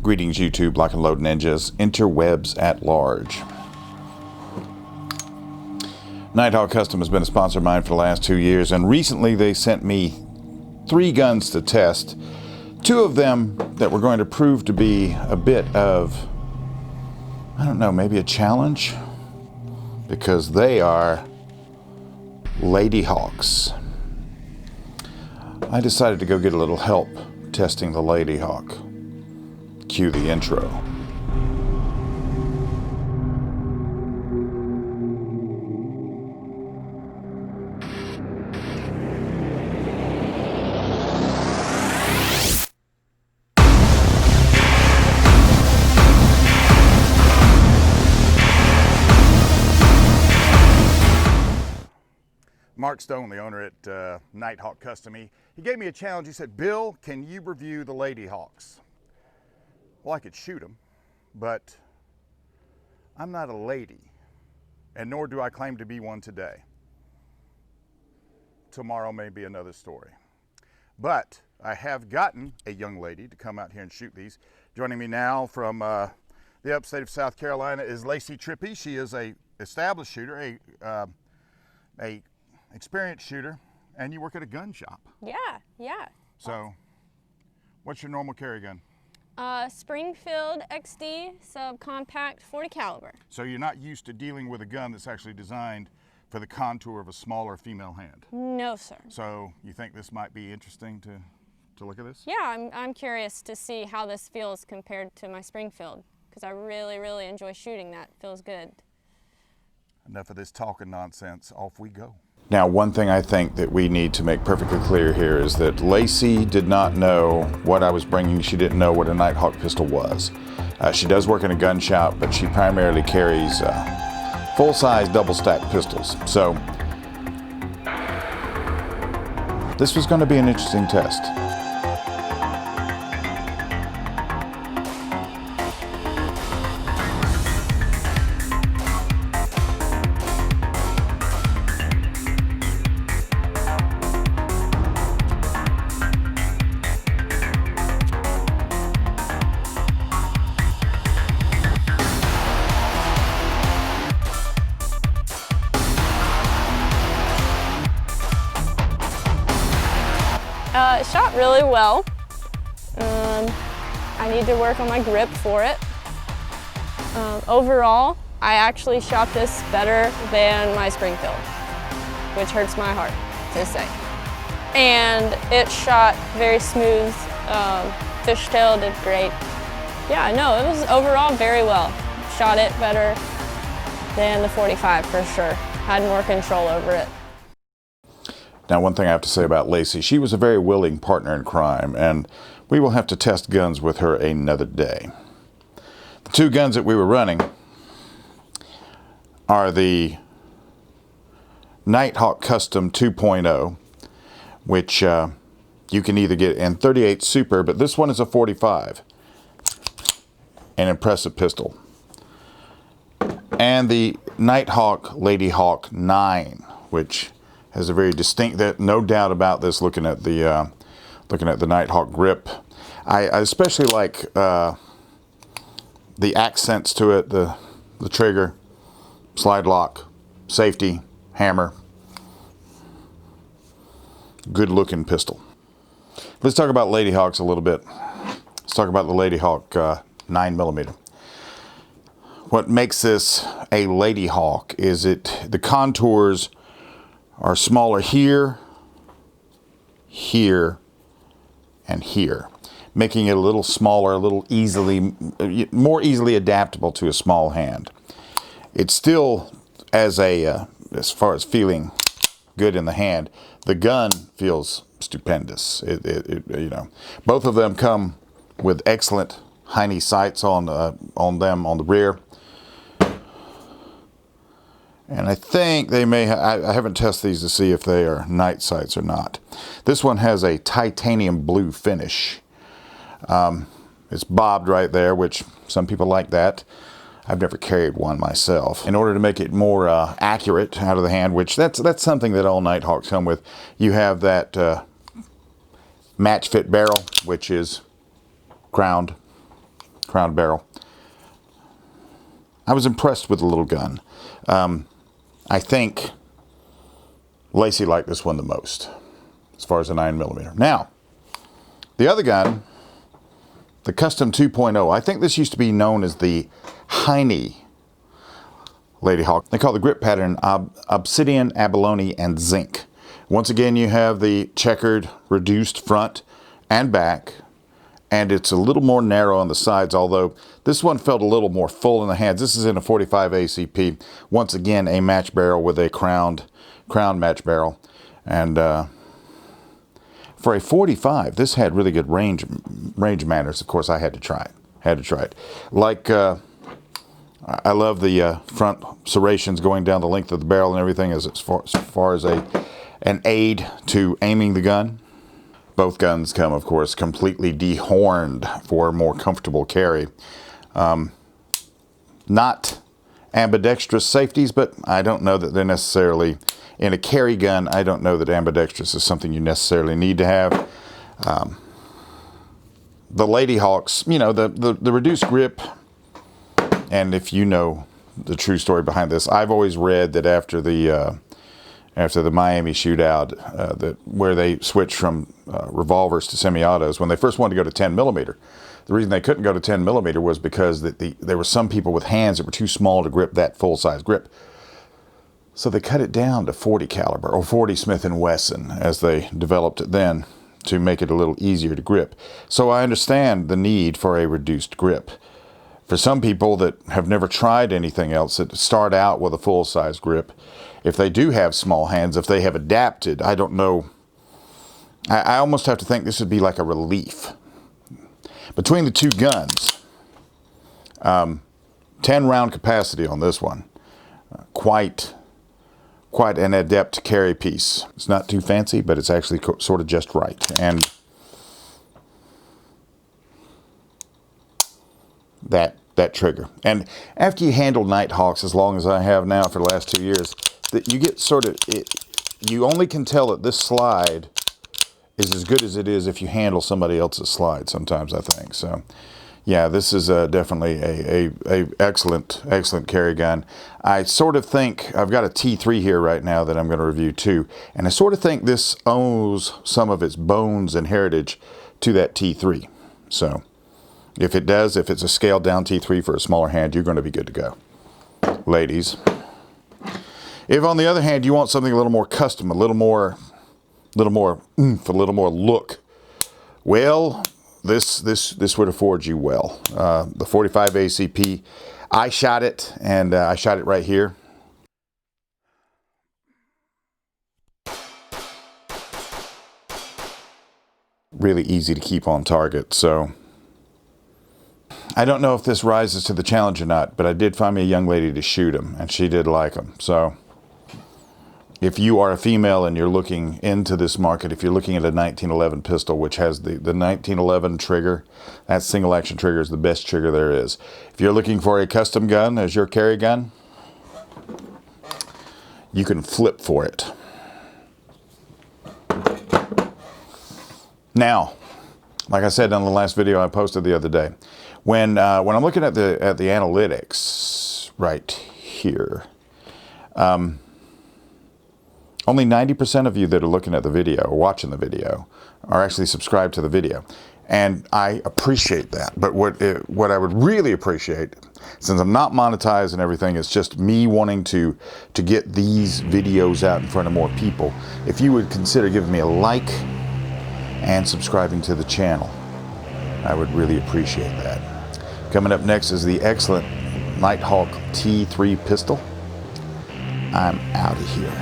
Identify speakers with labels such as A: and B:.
A: Greetings YouTube, lock and load ninjas, interwebs at large. NightHawk Custom has been a sponsor of mine for the last 2 years, and recently they sent me 3 guns to test. 2 of them that were going to prove to be a bit of, I don't know, maybe a challenge, because they are Lady Hawks. I decided to go get a little help testing the Ladyhawk. Cue the intro. Mark Stone, the owner at NightHawk Custom, he gave me a challenge. He said, "Bill, can you review the Ladyhawks?" Well, I could shoot them, but I'm not a lady, and nor do I claim to be one today. Tomorrow may be another story. But I have gotten a young lady to come out here and shoot these. Joining me now from the upstate of South Carolina is Lacy Trippi. She is a established shooter, a experienced shooter, and you work at a gun shop.
B: Yeah.
A: So, what's your normal carry gun?
B: Springfield XD subcompact 40 caliber.
A: So you're not used to dealing with a gun that's actually designed for the contour of a smaller female hand?
B: No, sir.
A: So you think this might be interesting to look at this?
B: Yeah, I'm curious to see how this feels compared to my Springfield, because I really enjoy shooting that. Feels good.
A: Enough of this talking nonsense. Off we go. Now, one thing I think that we need to make perfectly clear here is that Lacy did not know what I was bringing. She didn't know what a NightHawk pistol was. She does work in a gun shop, but she primarily carries full-size double-stack pistols. So this was going to be an interesting test.
B: It shot really well. I need to work on my grip for it. Overall, I actually shot this better than my Springfield, which hurts my heart to say. And it shot very smooth. Fishtail did great. Yeah, no, it was overall very well. Shot it better than the 45 for sure. Had more control over it.
A: Now, one thing I have to say about Lacy, she was a very willing partner in crime, and we will have to test guns with her another day. The 2 guns that we were running are the NightHawk Custom 2.0, which you can either get in 38 Super, but this one is a 45. An impressive pistol. And the Nighthawk Ladyhawk 9, which has a very distinct, no doubt about this, looking at the Nighthawk grip. I especially like the accents to it, the trigger, slide lock, safety, hammer. Good looking pistol. Let's talk about Ladyhawks a little bit. Let's talk about the Ladyhawk 9mm. What makes this a Ladyhawk is the contours are smaller here, here, and here, making it a little smaller, a little more easily adaptable to a small hand. It's still, as far as feeling good in the hand, the gun feels stupendous. You know, both of them come with excellent Heinie sights on the rear. And I think they may I haven't tested these to see if they are night sights or not. This one has a titanium blue finish. It's bobbed right there, which some people like that. I've never carried one myself. In order to make it more accurate out of the hand, which that's something that all Nighthawks come with, you have that match fit barrel, which is crowned crown barrel. I was impressed with the little gun. I think Lacy liked this one the most, as far as a 9mm. Now, the other gun, the Custom 2.0, I think this used to be known as the Heinie Lady Hawk. They call the grip pattern obsidian, abalone, and zinc. Once again, you have the checkered, reduced front and back, and it's a little more narrow on the sides, although this one felt a little more full in the hands. This is in a 45 ACP. Once again, a match barrel with a crown match barrel. And for a 45, this had really good range manners. Of course, I had to try it. Like, I love the front serrations going down the length of the barrel and everything as far as an aid to aiming the gun. Both guns come, of course, completely dehorned for a more comfortable carry. Not ambidextrous safeties, but I don't know that they're necessarily, in a carry gun, I don't know that ambidextrous is something you necessarily need to have. The Lady Hawks, you know, the reduced grip, and if you know the true story behind this, I've always read that after the Miami shootout, where they switched from revolvers to semi-autos, when they first wanted to go to 10mm, the reason they couldn't go to 10mm was because there were some people with hands that were too small to grip that full-size grip. So they cut it down to 40 caliber, or 40 Smith & Wesson, as they developed it then, to make it a little easier to grip. So I understand the need for a reduced grip. For some people that have never tried anything else, that start out with a full-size grip, if they do have small hands, if they have adapted, I don't know, I almost have to think this would be like a relief. Between the two guns, 10-round capacity on this one, quite an adept carry piece. It's not too fancy, but it's actually sort of just right. And that trigger. And after you handle Nighthawks as long as I have now for the last 2 years, that you get sort of, you only can tell that this slide is as good as it is if you handle somebody else's slide sometimes, I think. So yeah, this is definitely a excellent carry gun. I sort of think, I've got a T3 here right now that I'm going to review too, and I sort of think this owes some of its bones and heritage to that T3. So if it does, if it's a scaled down T3 for a smaller hand, you're going to be good to go. Ladies. If on the other hand, you want something a little more custom, a little more oomph, a little more look, well, this would afford you well. The 45 ACP, I shot it, and I shot it right here. Really easy to keep on target, so I don't know if this rises to the challenge or not, but I did find me a young lady to shoot them, and she did like them. So if you are a female and you're looking into this market, if you're looking at a 1911 pistol, which has the 1911 trigger, that single action trigger is the best trigger there is. If you're looking for a custom gun as your carry gun, you can flip for it. Now, like I said on the last video I posted the other day, when I'm looking at the analytics right here, only 90% of you that are looking at the video or watching the video are actually subscribed to the video. And I appreciate that. But what I would really appreciate, since I'm not monetized and everything, is just me wanting to get these videos out in front of more people. If you would consider giving me a like and subscribing to the channel, I would really appreciate that. Coming up next is the excellent Nighthawk T3 Pistol. I'm out of here.